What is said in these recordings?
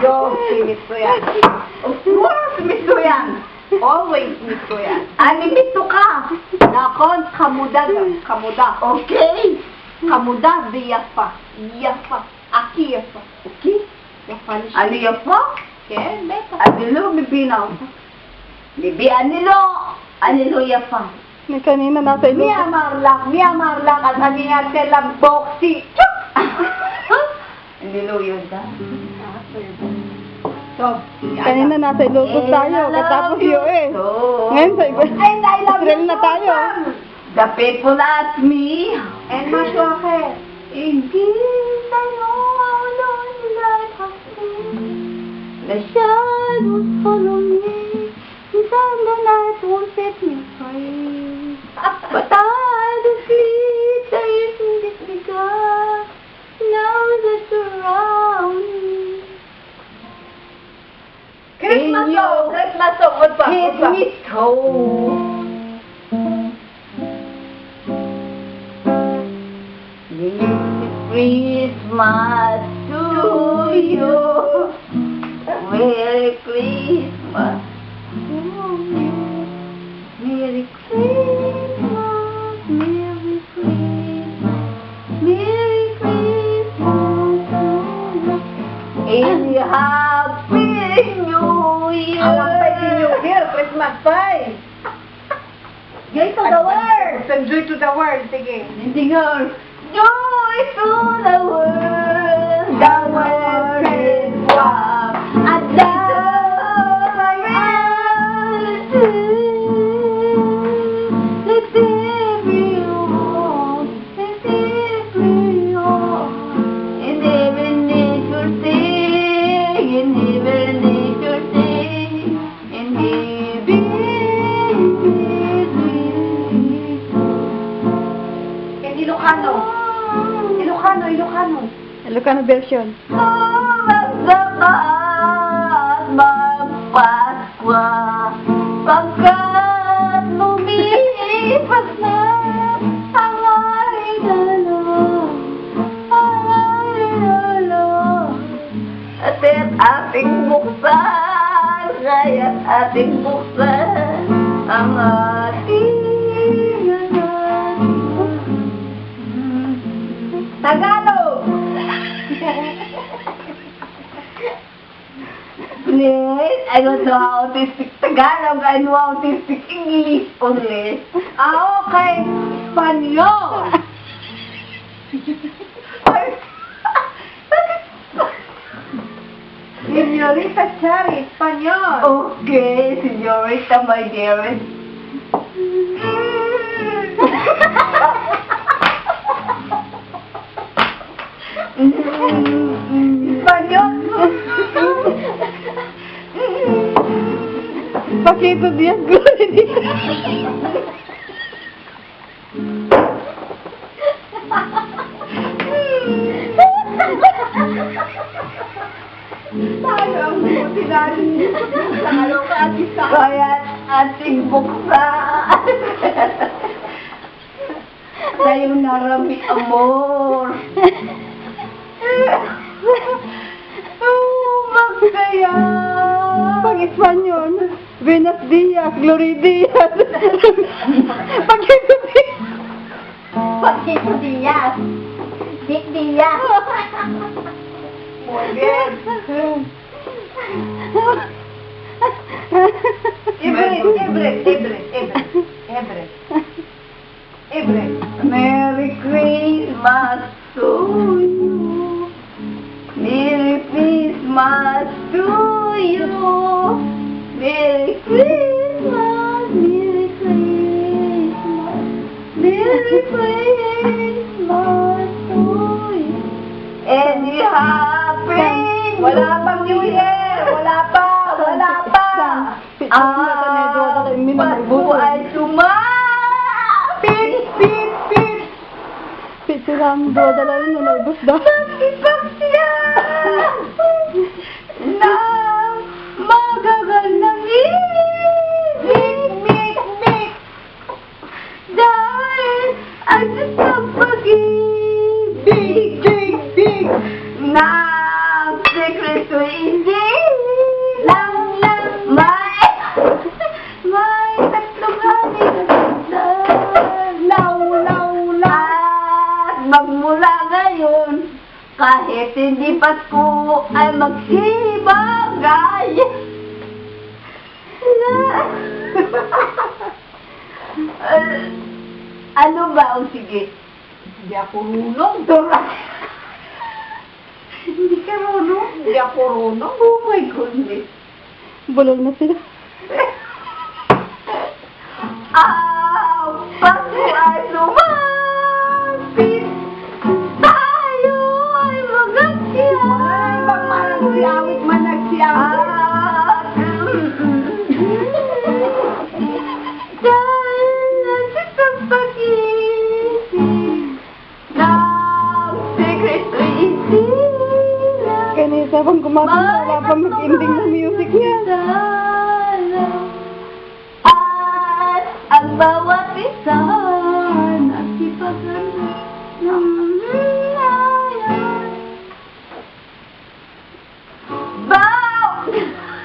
Yo, si Miss ko yan. Of course, Miss ko yan. Always Miss ko yan. Mito ka. Nakon, kamuda. Kamuda. Okay. Kamuda, di yafa. Yafa. Aki yafa. Okay? Yafa ni siya. Ano yafa? Okay, beta. Anilo, bibinaw. Bibi, anilo yafa. Ni kanina nasa ilo. Mia marlak, at aniya telang boxy. Chuk! Anilo yun ka? So, Kanina nasa Ilocos tayo, katapos US. Ngayon sa And I love Israel you na so tayo. much. The people ask me, and maswake, in case I know how lonely life has been, the shadows follow me, inside the night won't set me free. But I don't sleep, the evening is begun, now that you're around me. Christmas song! Christmas song! Hit me so. Merry Christmas to you. Merry Christmas to you. Merry Christmas, Merry Christmas, Merry Christmas to you. And Happy New Year. Happy New Year, Christmas pie. Joy to the world. Joy to the world, sige. Hindi nga. Joy to the world. The world is one. At the let everyone, in every nature sing, in every nature sing, in every Ilocano version. Magsakat magpaskwa pagkat lumipas na ang aridalo, at ating buksan, kaya't ating buksan ang ating Tagalog! Please, I don't know how to speak Tagalog. I know how to speak English only. Okay. Espanyol! Señorita Cherry, Espanyol. Okay, Señorita, my dearest. Espanyol. Pakito Diaz Glory. Tayo ang buti natin. Tayo ka ating sa kaya ating buksan. Tayo narami amor. Magsaya. Pag Espanyol, Venus Diaz, Glory Diaz. Pakito Diaz. Pakito Diaz. Dick Diaz. Muy bien. Ibre. Merry Christmas to you. Merry Christmas to you. Merry Christmas, Merry Christmas, Merry Christmas to you. And happy. Wala pang New Year. Wala pa. Pasko ay pit. Picturean do dala rin na ibus da. Pagsipasya na magaganang mik. Dahil ang isang pag-ibig na Kahit hindi Pasko ay magsibagay. Ano ba? O sige. Hindi ako runong. Hindi ka runong? Hindi ako runong? Oh my goodness. Bulol na sila. Pasko ay lumapit. Tayo ay mag-agsiyawit. Ibang managsiawit man nagsiyawit. Dahil nagsisang pag-ibig ng Sekreto Isila. Kanisa pang kumakanta, wala pang mag-ending na music niya. At ang bawat isa nagsipaganda ng layan.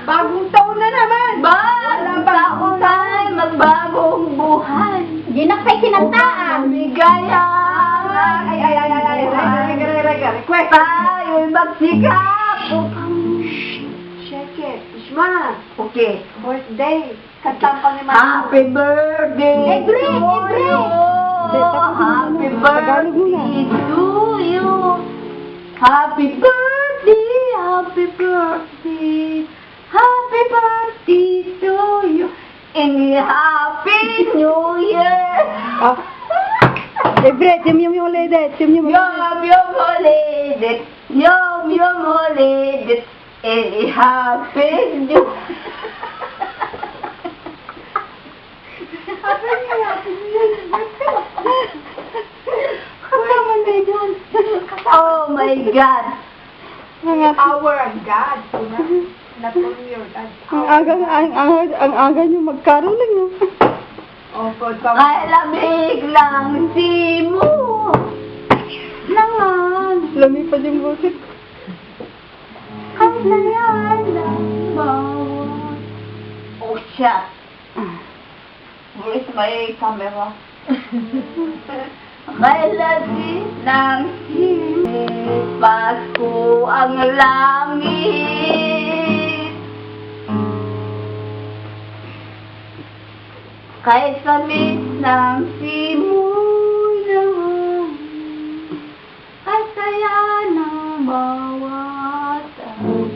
Bagong taon na naman! Bagong taon ay magbagong buhay. Di na kayo sinantaan. Ligaya! Request. Tayo'y magsikap upang... Check it. Ishma. Okay. Birthday. Kantang pa ni Mama. Happy birthday Ebre, to ebre. you. Happy Tagalog muna. birthday to you. Happy birthday, happy birthday. Happy birthday to you. And happy new year. Ah. Ebre, yum ulit. Yum ulit. Yum ulit. And happy new Oh my God. Our God. Not only your God. Ang aga niyo magkaroling. Oh, God. Ay lamig lang si mo. Langan. Lumipad yung boses. Ay layan lang bawat. Oh shit. Where is my camera? May lamig lang si Pasko ang langit. Kahit lamig ng simoy naman, ay saya ng bawat araw.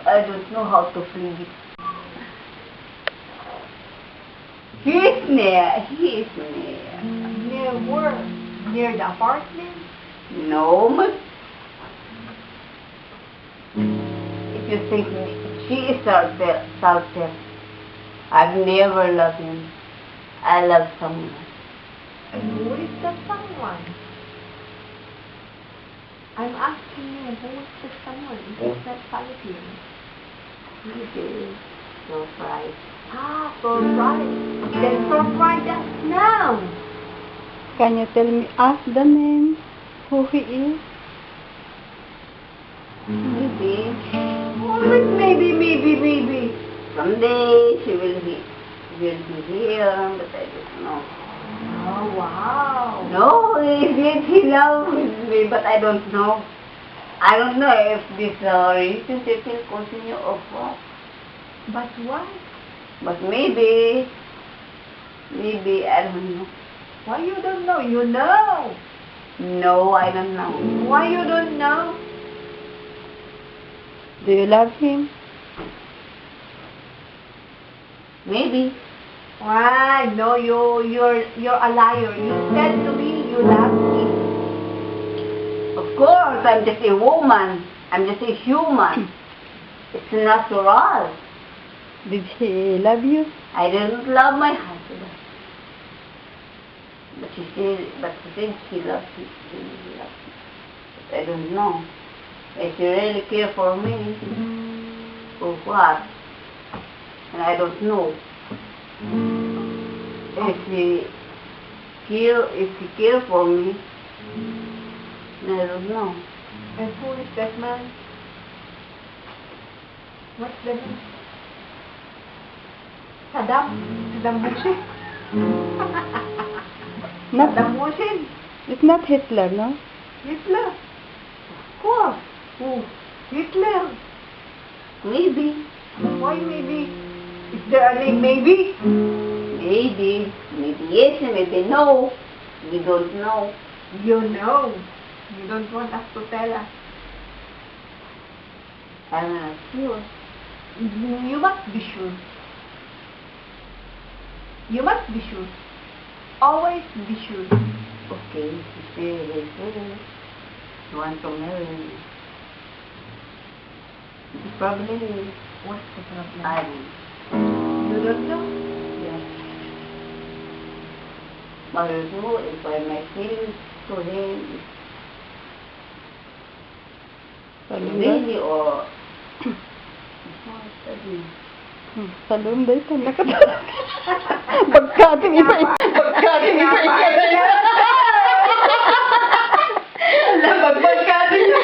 I don't know how to sing it. He's near. Near where? Near the apartment? No. If you think she is Salter, I've never loved him. I love someone. And who is that someone? I'm asking you, who is that someone? Is that Valentine? He is so bright. Ah, surprise. Then surprise us now. Can you tell me, ask the name, who he is? Maybe. Always maybe. Someday she will be here, but I don't know. Oh, wow. No, he loves me, but I don't know. I don't know if this relationship will continue or what. But why? But maybe, I don't know. Why you don't know? You know. No, I don't know. Why you don't know? Do you love him? Maybe. Why? No, you're a liar. You said to me you love me. Of course, I'm just a woman. I'm just a human. It's natural. Did he love you? I didn't love my husband. But she said she loves me. She really loves me. But I don't know. If she really care for me, or what? And I don't know. If she care for me, then I don't know. And who is that man? What's the name? Saddam Hussein. Not, Saddam Hussein. It's not Hitler, no? Hitler. Of course. Who? Hitler. Maybe. Why maybe? Is there a name maybe? Maybe. Maybe yes, maybe no. We don't know. You know. You don't want us to tell us. I'm not sure. You must be sure. You must be sure. Always be sure. Okay, she's very good. You want to marry me? The problem is, What's the problem? I You don't know? yes. But you know, if I my feelings to him is really or Salom dahil talaga. Pagkating iba alam, magpagkatin yun.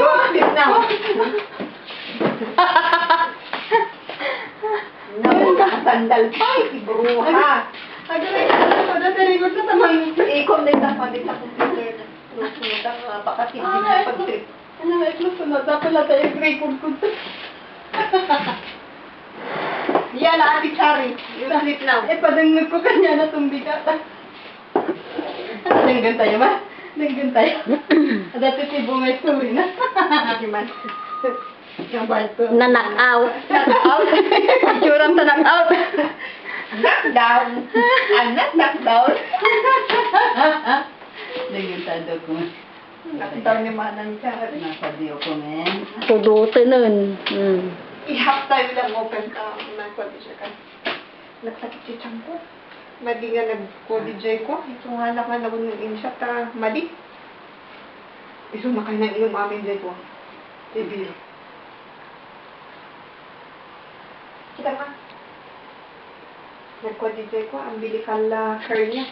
Gossip na. Nakasandal pa, ibruha. Agaling ko na tinigod na tamang. Ikom na yung tapandit sa computer na. Lusunod ang baka hindi na pag-trip. Ano na ito sunod? Dapat lang tayo record ko. Yan na, Ate Chari. You sleep now. Padangag ko kanya na itong bigat. Danggan tayo ba? Danggan tayo. Dati si Bungay story na. Hakiman. Yung barto. Na-knock out. Itsura sa knock out. Knockdown. I'm not knockdown. Dagyan tayo ko. Nakita ni Manang Chari. Nasa diyo ko, men. Pudutin nun. I-half time lang open ka. Nagpa-DJ ka. Nagsakit si Chang ko. Madi nga nag-co-DJ ko. Ito nga na ka nag-in siya ta. Madi. Iso na kayo ng iyong amin DJ ko. Ibiro. Kita ma. Nag-co-DJ ko. Ang bilikal hair niya.